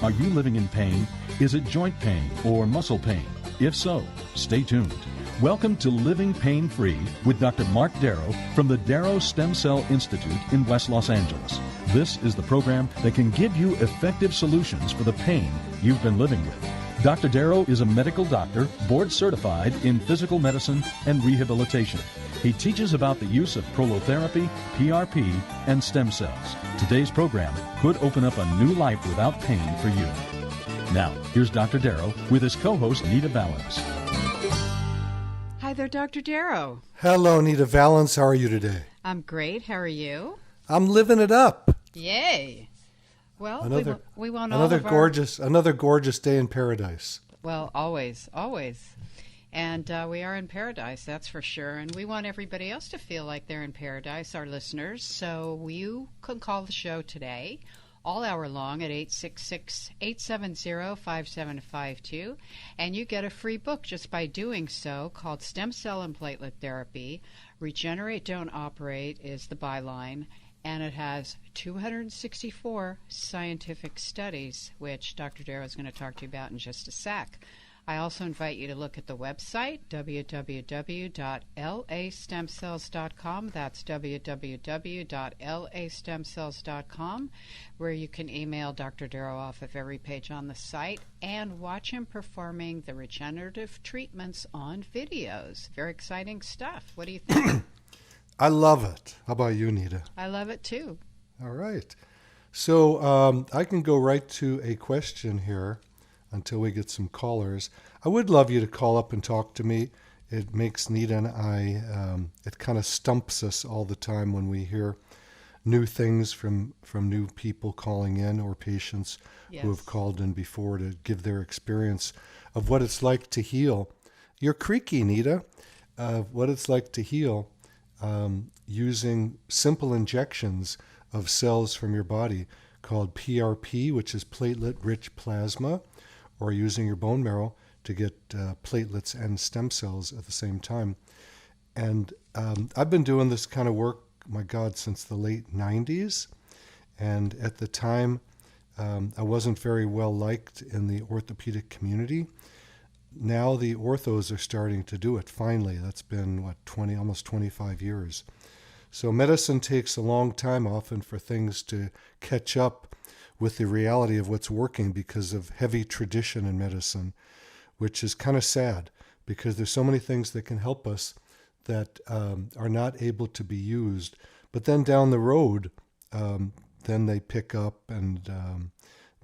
Are you living in pain? Is it joint pain or muscle pain? If so, stay tuned. Welcome to Living Pain Free with Dr. Marc Darrow from the Darrow Stem Cell Institute in West Los Angeles. This is the program that can give you effective solutions for the pain you've been living with. Dr. Darrow is a medical doctor, board certified in physical medicine and rehabilitation. He teaches about the use of prolotherapy, PRP, and stem cells. Today's program could open up a new life without pain for you. Now, here's Dr. Darrow with his co-host, Nita Valens. Hi there, Dr. Darrow. Hello, Nita Valens. How are you today? I'm great. How are you? I'm living it up. Yay. Well, we want all another of another gorgeous day in paradise. Well, always. And we are in paradise, that's for sure. And we want everybody else to feel like they're in paradise, our listeners. So you can call the show today, all hour long, at 866-870-5752. And you get a free book just by doing so called Stem Cell and Platelet Therapy. Regenerate, Don't Operate is the byline. And it has 264 scientific studies, which Dr. Darrow is going to talk to you about in just a sec. I also invite you to look at the website, www.lastemcells.com. That's www.lastemcells.com, where you can email Dr. Darrow off of every page on the site and watch him performing the regenerative treatments on videos. Very exciting stuff. What do you think? I love it. How about you, Nita? I love it, too. All right. So I can go right to a question here until we get some callers. I would love you to call up and talk to me. It makes Nita and I, it kind of stumps us all the time when we hear new things from new people calling in or patients who have called in before to give their experience of what it's like to heal. You're creaky, Nita, what it's like to heal using simple injections of cells from your body called PRP, which is platelet-rich plasma, or using your bone marrow to get platelets and stem cells at the same time. And I've been doing this kind of work, my God, since the late 90s. And at the time, I wasn't very well liked in the orthopedic community. Now the orthos are starting to do it, finally. That's been, almost 25 years. So medicine takes a long time often for things to catch up with the reality of what's working because of heavy tradition in medicine, which is kind of sad because there's so many things that can help us that are not able to be used. But then down the road, then they pick up and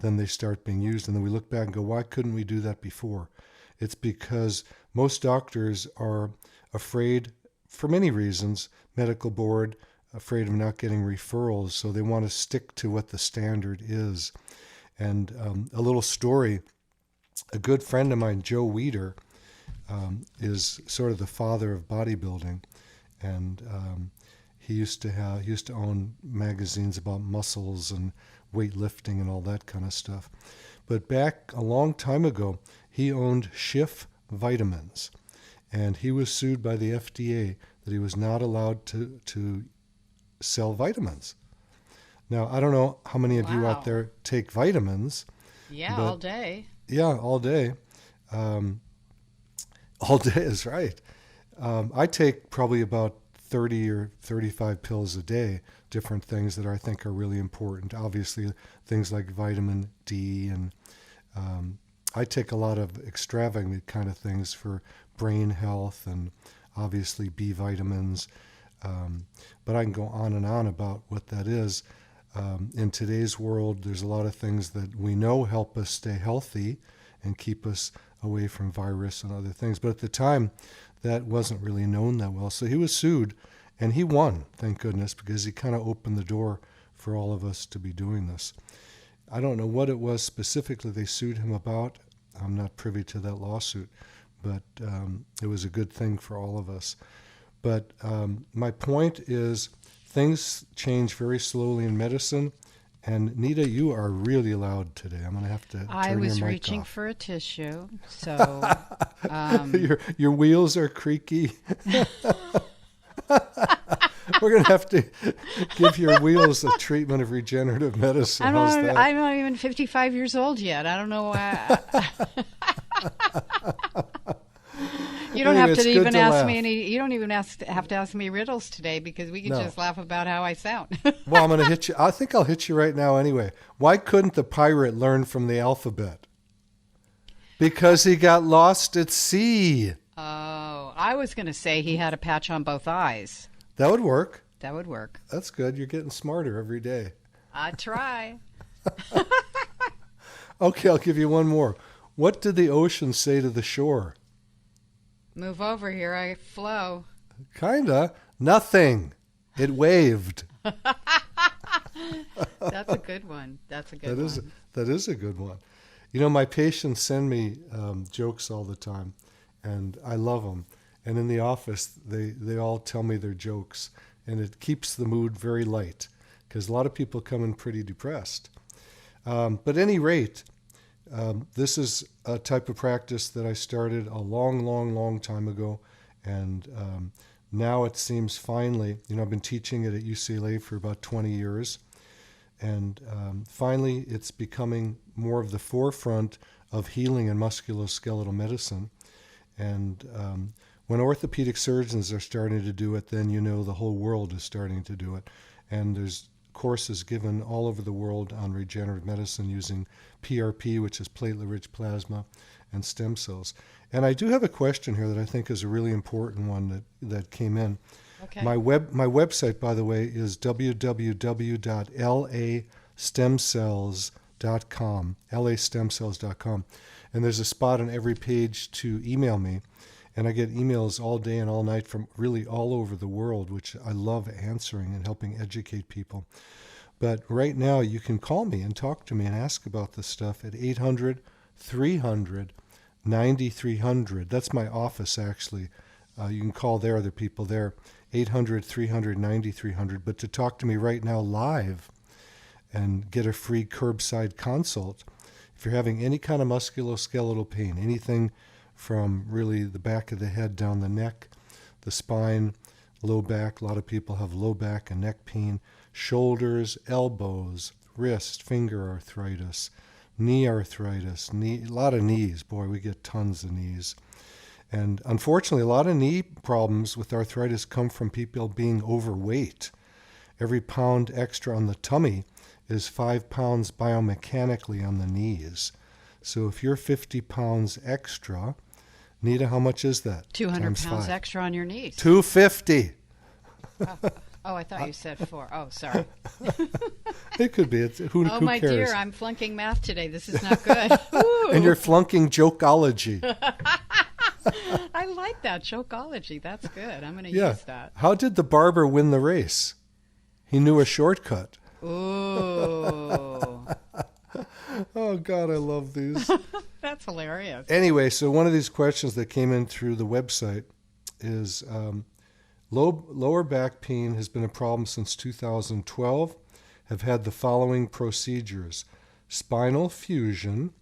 then they start being used. And then we look back and go, why couldn't we do that before? It's because most doctors are afraid, for many reasons, medical board, afraid of not getting referrals, so they want to stick to what the standard is. And a little story, a good friend of mine, Joe Weider, is sort of the father of bodybuilding, and he used to own magazines about muscles and weightlifting and all that kind of stuff. But back a long time ago, he owned Schiff vitamins, and he was sued by the FDA that he was not allowed to sell vitamins. Now, I don't know how many of you out there take vitamins. Yeah, all day. Yeah, all day. All day is right. I take probably about 30 or 35 pills a day, different things that I think are really important. Obviously, things like vitamin D, and I take a lot of extravagant kind of things for brain health and obviously B vitamins. But I can go on and on about what that is. In today's world, there's a lot of things that we know help us stay healthy and keep us away from virus and other things. But at the time, that wasn't really known that well. So he was sued, and he won, thank goodness, because he kind of opened the door for all of us to be doing this. I don't know what it was specifically they sued him about. I'm not privy to that lawsuit, but it was a good thing for all of us. But my point is, things change very slowly in medicine. And Nita, you are really loud today. I'm going to have to turn your mic off. I was reaching for a tissue, so... Your wheels are creaky. We're going to have to give your wheels a treatment of regenerative medicine. How's that? I'm not even 55 years old yet. I don't know why. You don't have to even ask me any. You don't even have to ask me riddles today because we can just laugh about how I sound. Well, I'm going to hit you. I think I'll hit you right now anyway. Why couldn't the pirate learn from the alphabet? Because he got lost at sea. Oh, I was going to say he had a patch on both eyes. That would work. That would work. That's good. You're getting smarter every day. I try. Okay, I'll give you one more. What did the ocean say to the shore? Move over here, I flow. Kinda. Nothing. It waved. That's a good one. That's a good one. That is a good one. You know, my patients send me jokes all the time, and I love them. And in the office, they all tell me their jokes, and it keeps the mood very light because a lot of people come in pretty depressed. But at any rate, this is a type of practice that I started a long time ago, and now it seems finally, I've been teaching it at UCLA for about 20 years, and finally it's becoming more of the forefront of healing and musculoskeletal medicine. And when orthopedic surgeons are starting to do it, then the whole world is starting to do it. And there's courses given all over the world on regenerative medicine using PRP, which is platelet-rich plasma, and stem cells. And I do have a question here that I think is a really important one that came in. Okay. My website, by the way, is www.lastemcells.com, lastemcells.com. And there's a spot on every page to email me. And I get emails all day and all night from really all over the world, which I love answering and helping educate people. But right now, you can call me and talk to me and ask about this stuff at 800-300-9300. That's my office, actually. You can call there, other people there, 800-300-9300. But to talk to me right now live and get a free curbside consult, if you're having any kind of musculoskeletal pain, anything from really the back of the head down the neck, the spine, low back. A lot of people have low back and neck pain, shoulders, elbows, wrist, finger arthritis, knee arthritis, a lot of knees. Boy, we get tons of knees. And unfortunately, a lot of knee problems with arthritis come from people being overweight. Every pound extra on the tummy is 5 pounds biomechanically on the knees. So if you're 50 pounds extra, Nita, how much is that? 200 Times pounds 5. extra on your knees. 250. Oh, I thought you said 4. Oh, sorry. It could be. Who my cares? dear, I'm flunking math today. This is not good. And you're flunking jokeology. I like that, jokeology. That's good. I'm going to use that. How did the barber win the race? He knew a shortcut. Ooh. Oh, God, I love these. That's hilarious. Anyway, so one of these questions that came in through the website is lower back pain has been a problem since 2012. Have had the following procedures. Spinal fusion.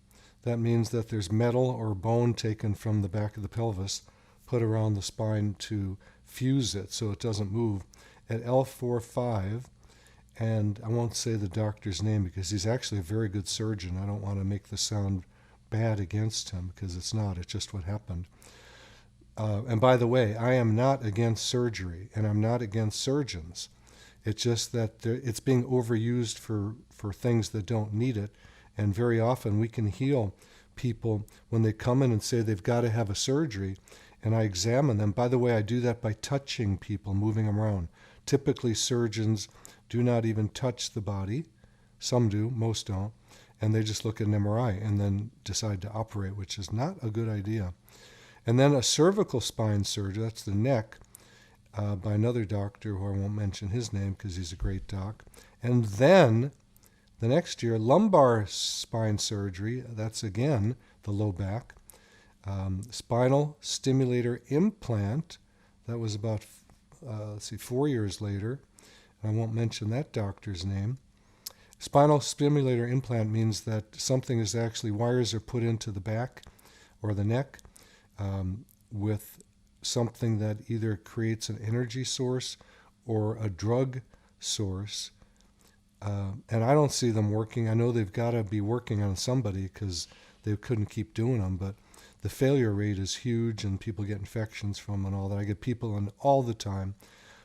That means that there's metal or bone taken from the back of the pelvis, put around the spine to fuse it so it doesn't move at L4-5. And I won't say the doctor's name because he's actually a very good surgeon. I don't want to make this sound bad against him because it's not. It's just what happened. And by the way, I am not against surgery and I'm not against surgeons. It's just that it's being overused for things that don't need it. And very often we can heal people when they come in and say they've got to have a surgery. And I examine them. By the way, I do that by touching people, moving them around. Typically, surgeons do not even touch the body. Some do, most don't. And they just look at an MRI and then decide to operate, which is not a good idea. And then a cervical spine surgery, that's the neck, by another doctor who I won't mention his name because he's a great doc. And then the next year, lumbar spine surgery, that's again the low back. Spinal stimulator implant, that was about 4 years later. I won't mention that doctor's name. Spinal stimulator implant means that something is actually, wires are put into the back or the neck with something that either creates an energy source or a drug source. And I don't see them working. I know they've got to be working on somebody because they couldn't keep doing them, but the failure rate is huge and people get infections from them and all that. I get people in all the time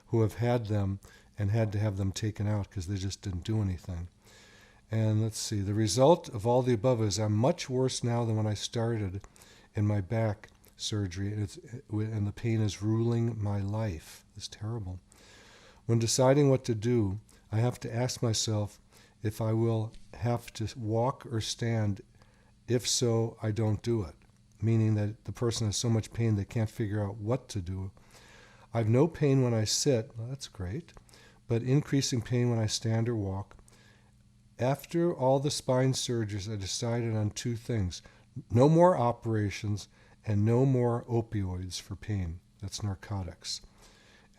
who have had them and had to have them taken out because they just didn't do anything. And let's see, the result of all the above is I'm much worse now than when I started in my back surgery, and the pain is ruling my life. It's terrible. When deciding what to do, I have to ask myself if I will have to walk or stand. If so, I don't do it, meaning that the person has so much pain they can't figure out what to do. I have no pain when I sit, well, that's great, but increasing pain when I stand or walk. After all the spine surgeries, I decided on two things: no more operations and no more opioids for pain. That's narcotics.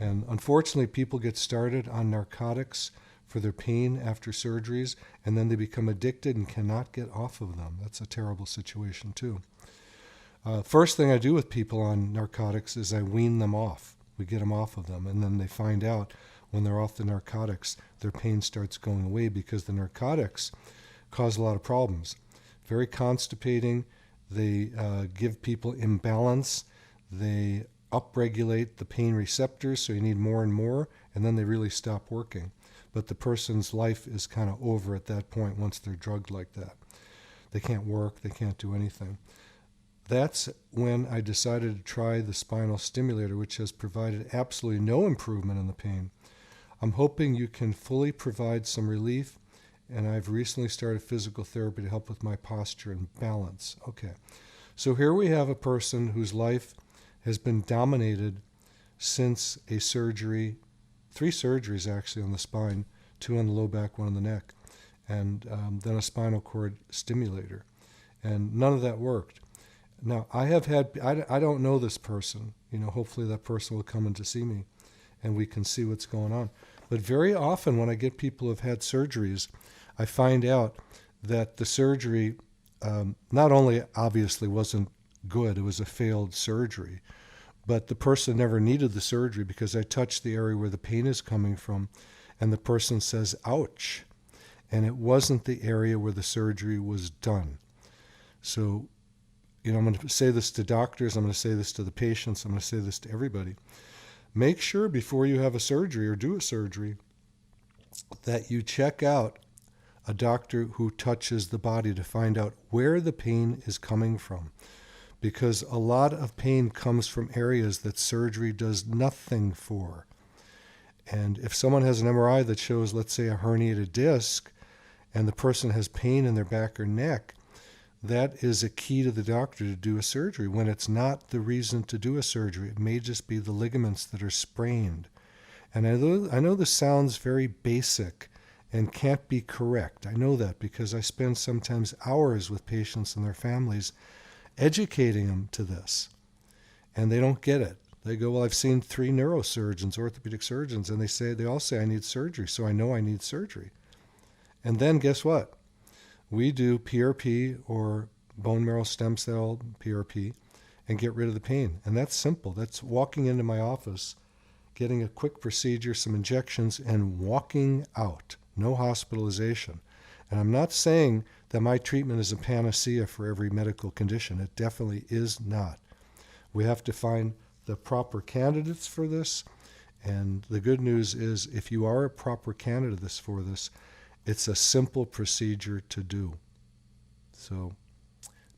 And unfortunately, people get started on narcotics for their pain after surgeries, and then they become addicted and cannot get off of them. That's a terrible situation, too. First thing I do with people on narcotics is I wean them off. We get them off of them, and then they find out when they're off the narcotics, their pain starts going away because the narcotics cause a lot of problems. Very constipating. They give people imbalance. They upregulate the pain receptors, so you need more and more, and then they really stop working. But the person's life is kind of over at that point once they're drugged like that. They can't work, they can't do anything. That's when I decided to try the spinal stimulator, which has provided absolutely no improvement in the pain. I'm hoping you can fully provide some relief, and I've recently started physical therapy to help with my posture and balance. Okay, so here we have a person whose life has been dominated since a surgery, 3 surgeries actually on the spine, 2 on the low back, 1 on the neck, and then a spinal cord stimulator. And none of that worked. Now, I don't know this person. Hopefully that person will come in to see me and we can see what's going on. But very often when I get people who have had surgeries, I find out that the surgery not only obviously wasn't good, it was a failed surgery, but the person never needed the surgery because I touched the area where the pain is coming from, and the person says, ouch. And it wasn't the area where the surgery was done. So, I'm going to say this to doctors, I'm going to say this to the patients, I'm going to say this to everybody. Make sure before you have a surgery or do a surgery that you check out a doctor who touches the body to find out where the pain is coming from. Because a lot of pain comes from areas that surgery does nothing for. And if someone has an MRI that shows, let's say, a herniated disc, and the person has pain in their back or neck, that is a key to the doctor to do a surgery when it's not the reason to do a surgery. It may just be the ligaments that are sprained. And I know this sounds very basic and can't be correct. I know that because I spend sometimes hours with patients and their families educating them to this. And they don't get it. They go, well, I've seen 3 neurosurgeons, orthopedic surgeons, and they all say I need surgery, so I know I need surgery. And then guess what? We do PRP or bone marrow stem cell PRP and get rid of the pain. And that's simple. That's walking into my office, getting a quick procedure, some injections, and walking out. No hospitalization. And I'm not saying that my treatment is a panacea for every medical condition. It definitely is not. We have to find the proper candidates for this. And the good news is if you are a proper candidate for this, it's a simple procedure to do. So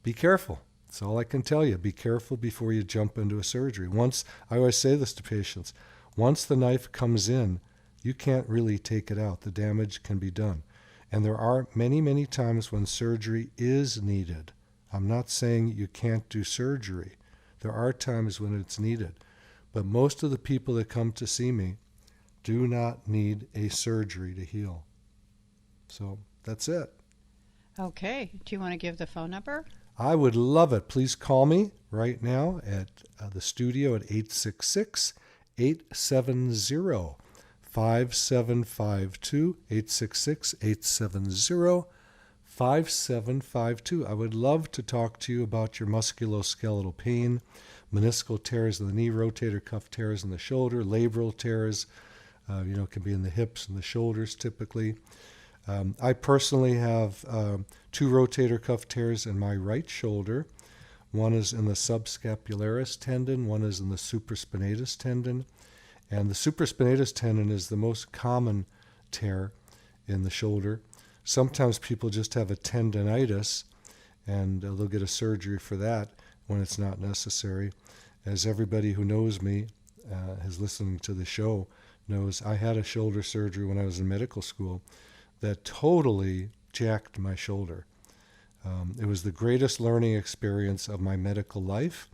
be careful. That's all I can tell you. Be careful before you jump into a surgery. I always say this to patients, once the knife comes in, you can't really take it out. The damage can be done. And there are many, many times when surgery is needed. I'm not saying you can't do surgery. There are times when it's needed. But most of the people that come to see me do not need a surgery to heal. So that's it. Okay. Do you want to give the phone number? I would love it. Please call me right now at the studio at 866-870-5752, 866-870-5752. I would love to talk to you about your musculoskeletal pain, meniscal tears in the knee, rotator cuff tears in the shoulder, labral tears, It can be in the hips and the shoulders typically. I personally have 2 rotator cuff tears in my right shoulder. One is in the subscapularis tendon, one is in the supraspinatus tendon. And the supraspinatus tendon is the most common tear in the shoulder. Sometimes people just have a tendinitis, and they'll get a surgery for that when it's not necessary. As everybody who knows me, is listening to the show, knows, I had a shoulder surgery when I was in medical school that totally jacked my shoulder. It was the greatest learning experience of my medical life,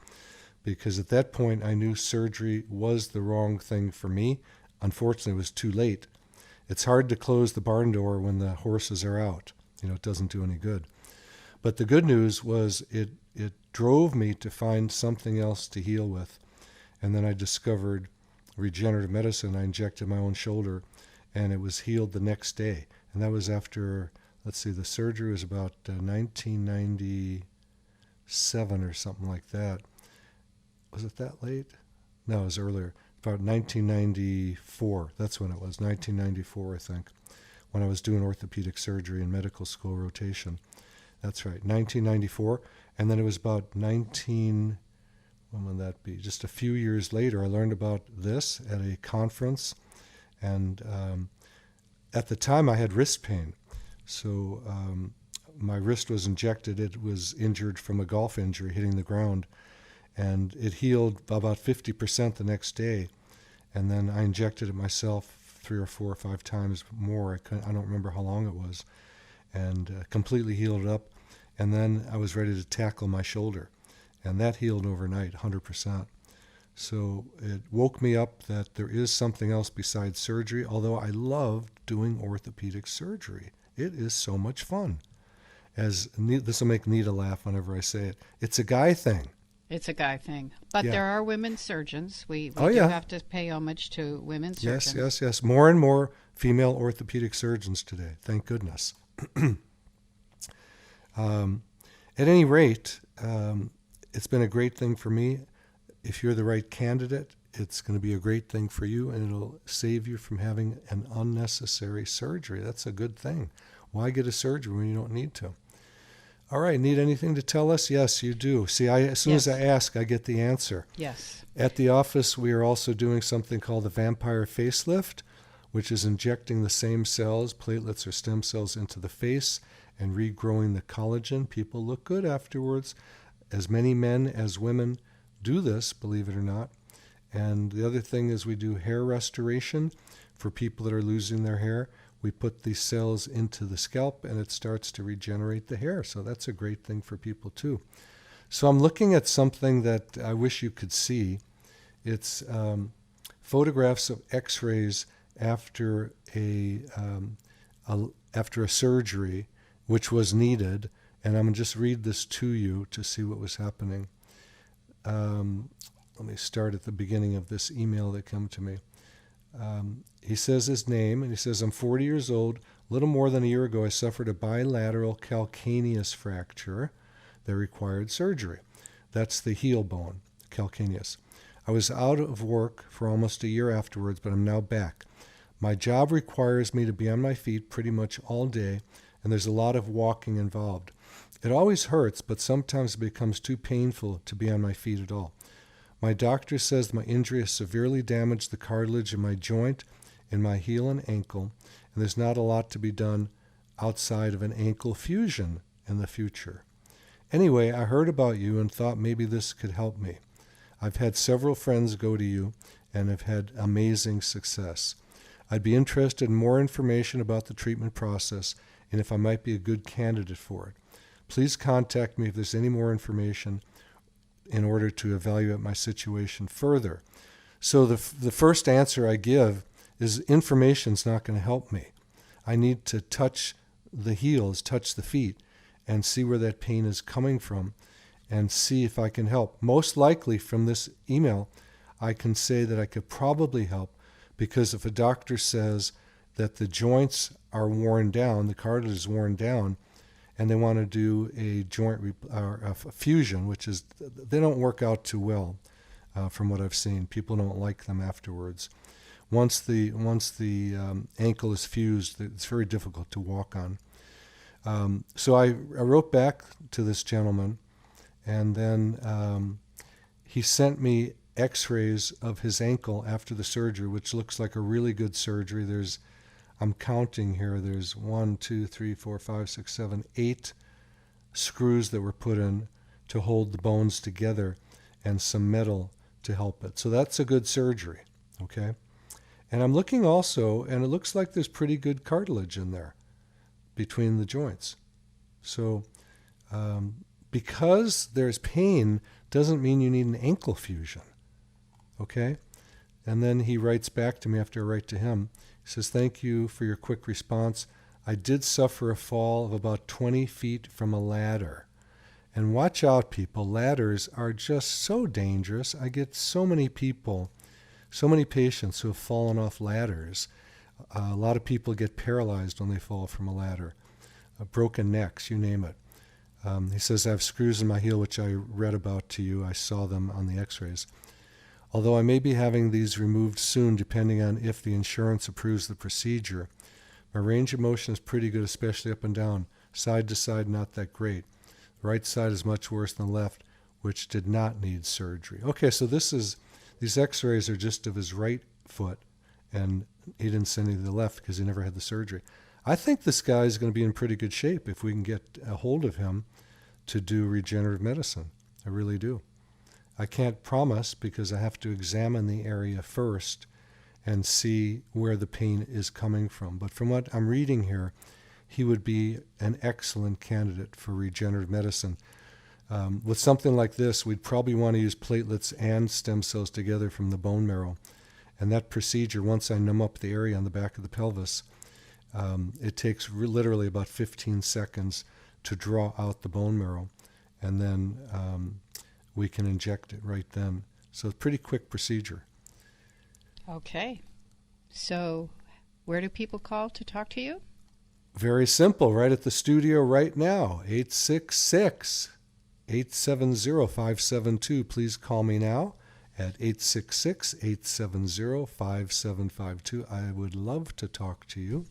because at that point I knew surgery was the wrong thing for me. Unfortunately, it was too late. It's hard to close the barn door when the horses are out. It doesn't do any good. But the good news was it drove me to find something else to heal with. And then I discovered regenerative medicine. I injected my own shoulder, and it was healed the next day. And that was after, the surgery was about 1997 or something like that. Was it that late? No, it was earlier. About 1994. That's when it was, 1994, I think, when I was doing orthopedic surgery in medical school rotation. That's right, 1994. And then it was about when would that be? Just a few years later, I learned about this at a conference. And at the time, I had wrist pain. So my wrist was injected. It was injured from a golf injury hitting the ground. And it healed about 50% the next day. And then I injected it myself 3 or 4 or 5 times more. I don't remember how long it was. And completely healed it up. And then I was ready to tackle my shoulder. And that healed overnight, 100%. So it woke me up that there is something else besides surgery, although I loved doing orthopedic surgery. It is so much fun. This will make Nita laugh whenever I say it. It's a guy thing. It's a guy thing. But Yeah. there are women surgeons. We Oh, do yeah. have to pay homage to women surgeons. Yes. More and more female orthopedic surgeons today. Thank goodness. At any rate, it's been a great thing for me. If you're the right candidate, it's going to be a great thing for you, and it'll save you from having an unnecessary surgery. That's a good thing. Why get a surgery when you don't need to? All right, need anything to tell us? Yes, you do. See, as soon as I ask, I get the answer. Yes. At the office, we are also doing something called the vampire facelift, which is injecting the same cells, platelets or stem cells, into the face and regrowing the collagen. People look good afterwards. As many men as women do this, believe it or not. And the other thing is we do hair restoration for people that are losing their hair. We put these cells into the scalp and it starts to regenerate the hair. So that's a great thing for people too. So I'm looking at something that I wish you could see. It's photographs of x-rays after a surgery which was needed. And I'm going to just read this to you to see what was happening. Let me start at the beginning of this email that came to me. He says his name, and he says, I'm 40 years old. A little more than a year ago, I suffered a bilateral calcaneus fracture that required surgery. That's the heel bone, calcaneus. I was out of work for almost a year afterwards, but I'm now back. My job requires me to be on my feet pretty much all day, and there's a lot of walking involved. It always hurts, but sometimes it becomes too painful to be on my feet at all. My doctor says my injury has severely damaged the cartilage in my joint, in my heel and ankle, and there's not a lot to be done outside of an ankle fusion in the future. Anyway, I heard about you and thought maybe this could help me. I've had several friends go to you and have had amazing success. I'd be interested in more information about the treatment process and if I might be a good candidate for it. Please contact me if there's any more information in order to evaluate my situation further. So the first answer I give is information's not going to help me. I need to touch the heels, touch the feet, and see where that pain is coming from and see if I can help. Most likely from this email, I can say that I could probably help, because if a doctor says that the joints are worn down, the cartilage is worn down, and they want to do a joint a fusion, which is, they don't work out too well from what I've seen. People don't like them afterwards. once the ankle is fused, it's very difficult to walk on. So I wrote back to this gentleman, and then he sent me x-rays of his ankle after the surgery, which looks like a really good surgery. I'm counting here, there's 1, 2, 3, 4, 5, 6, 7, 8 screws that were put in to hold the bones together and some metal to help it. So that's a good surgery, okay? And I'm looking also, and it looks like there's pretty good cartilage in there between the joints. So because there's pain doesn't mean you need an ankle fusion, okay? And then he writes back to me after I write to him. He says, "Thank you for your quick response. I did suffer a fall of about 20 feet from a ladder." And watch out, people. Ladders are just so dangerous. I get so many people, so many patients who have fallen off ladders. A lot of people get paralyzed when they fall from a ladder. Broken necks, you name it. He says, "I have screws in my heel," which I read about to you. I saw them on the x-rays. "Although I may be having these removed soon, depending on if the insurance approves the procedure. My range of motion is pretty good, especially up and down. Side to side, not that great. The right side is much worse than the left, which did not need surgery." Okay, so these x-rays are just of his right foot, and he didn't send any to the left because he never had the surgery. I think this guy is going to be in pretty good shape if we can get a hold of him to do regenerative medicine. I really do. I can't promise because I have to examine the area first and see where the pain is coming from. But from what I'm reading here, he would be an excellent candidate for regenerative medicine. With something like this, we'd probably want to use platelets and stem cells together from the bone marrow. And that procedure, once I numb up the area on the back of the pelvis, it takes literally about 15 seconds to draw out the bone marrow. And then we can inject it right then. So it's a pretty quick procedure. Okay. So where do people call to talk to you? Very simple, right at the studio right now, 866-870-5752. Please call me now at 866-870-5752. I would love to talk to you.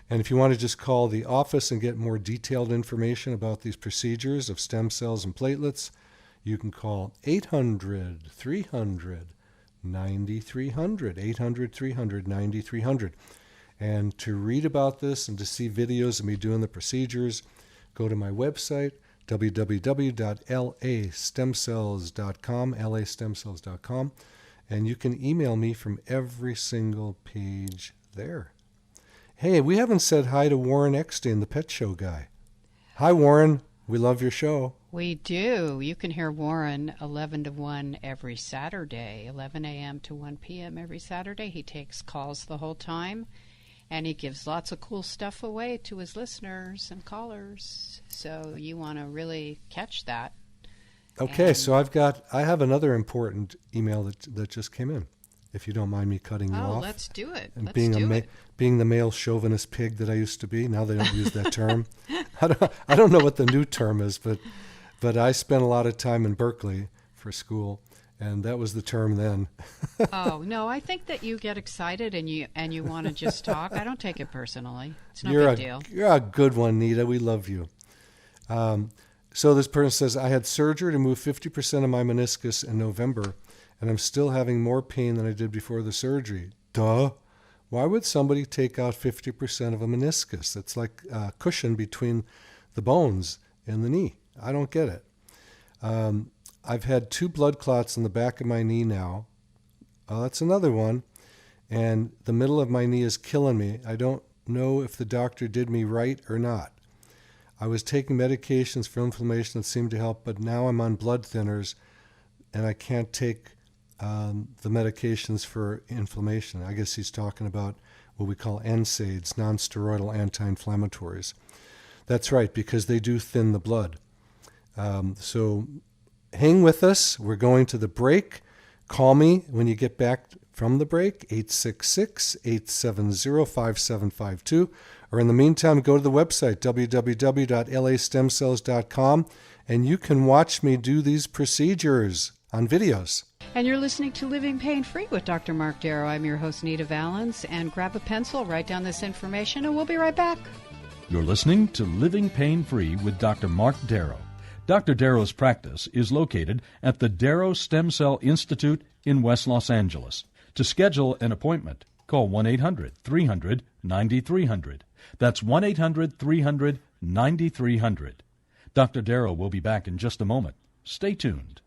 And if you want to just call the office and get more detailed information about these procedures of stem cells and platelets, you can call 800-300-9300, 800-300-9300. And to read about this and to see videos of me doing the procedures, go to my website, www.lastemcells.com, lastemcells.com, and you can email me from every single page there. Hey, we haven't said hi to Warren Eckstein, the pet show guy. Hi, Warren. We love your show. We do. You can hear Warren 11 to 1 every Saturday, 11 a.m. to 1 p.m. every Saturday. He takes calls the whole time, and he gives lots of cool stuff away to his listeners and callers. So you want to really catch that. Okay, so I have another important email that just came in, if you don't mind me cutting you off. Oh, let's do it. And let's being do it. Being the male chauvinist pig that I used to be, now they don't use that term. I don't know what the new term is, but I spent a lot of time in Berkeley for school, and that was the term then. Oh, no, I think that you get excited and you want to just talk. I don't take it personally. It's no big deal. You're a good one, Nita. We love you. So this person says, "I had surgery to move 50% of my meniscus in November, and I'm still having more pain than I did before the surgery." Duh. Why would somebody take out 50% of a meniscus? That's like a cushion between the bones in the knee. I don't get it. I've had 2 blood clots in the back of my knee now. Oh, that's another one. And the middle of my knee is killing me. I don't know if the doctor did me right or not. I was taking medications for inflammation that seemed to help, but now I'm on blood thinners, and I can't take the medications for inflammation. I guess he's talking about what we call NSAIDs, non-steroidal anti-inflammatories. That's right, because they do thin the blood. So hang with us. We're going to the break. Call me when you get back from the break, 866-870-5752. Or in the meantime, go to the website, www.lastemcells.com, and you can watch me do these procedures on videos. And you're listening to Living Pain-Free with Dr. Marc Darrow. I'm your host, Nita Valens. And grab a pencil, write down this information, and we'll be right back. You're listening to Living Pain-Free with Dr. Marc Darrow. Dr. Darrow's practice is located at the Darrow Stem Cell Institute in West Los Angeles. To schedule an appointment, call 1-800-300-9300. That's 1-800-300-9300. Dr. Darrow will be back in just a moment. Stay tuned.